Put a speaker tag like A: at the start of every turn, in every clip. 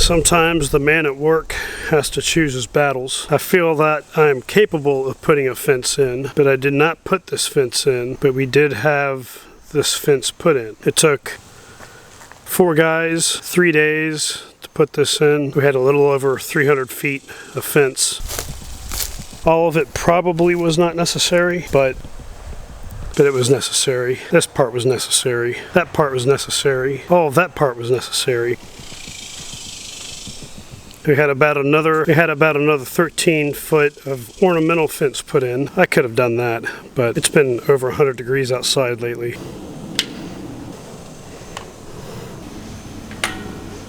A: Sometimes the man at work has to choose his battles. I feel that I am capable of putting a fence in, but I did not put this fence in, but we did have this fence put in. It took 4 guys, 3 days to put this in. We had a little over 300 feet of fence. All of it probably was not necessary, but it was necessary. This part was necessary. That part was necessary. All of that part was necessary. We had about another 13 foot of ornamental fence put in. I could have done that, but it's been over 100 degrees outside lately.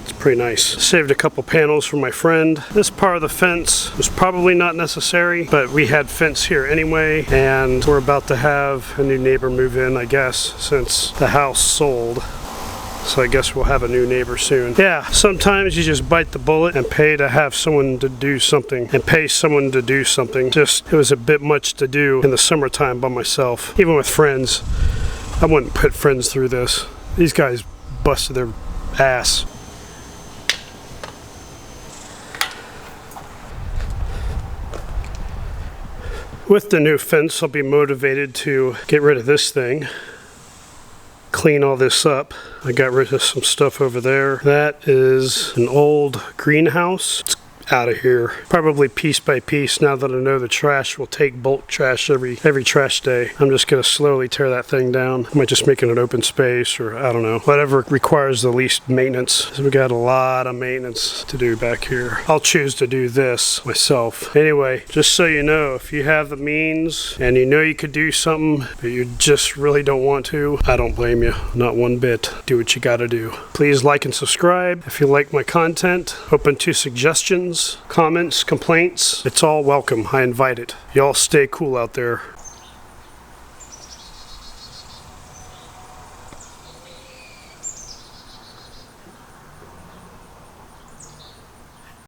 A: It's pretty nice. Saved a couple panels for my friend. This part of the fence was probably not necessary, but we had fence here anyway, and we're about to have a new neighbor move in, I guess, since the house sold. So I guess we'll have a new neighbor soon. Yeah, sometimes you just bite the bullet and pay to have someone to do something and pay someone to do something. It was a bit much to do in the summertime by myself. Even with friends, I wouldn't put friends through this. These guys busted their ass. With the new fence, I'll be motivated to get rid of this thing. Clean all this up. I got rid of some stuff over there. That is an old greenhouse. It's out of here. Probably piece by piece, now that I know the trash will take bulk trash every trash day. I'm just gonna slowly tear that thing down. I might just make it an open space, or I don't know, whatever requires the least maintenance. So we got a lot of maintenance to do back here. I'll choose to do this myself. Anyway, just so you know, if you have the means and you know you could do something but you just really don't want to, I don't blame you, not one bit. Do what you gotta do. Please like and subscribe if you like my content. Open to suggestions, comments, complaints. It's all welcome. I invite it. Y'all stay cool out there.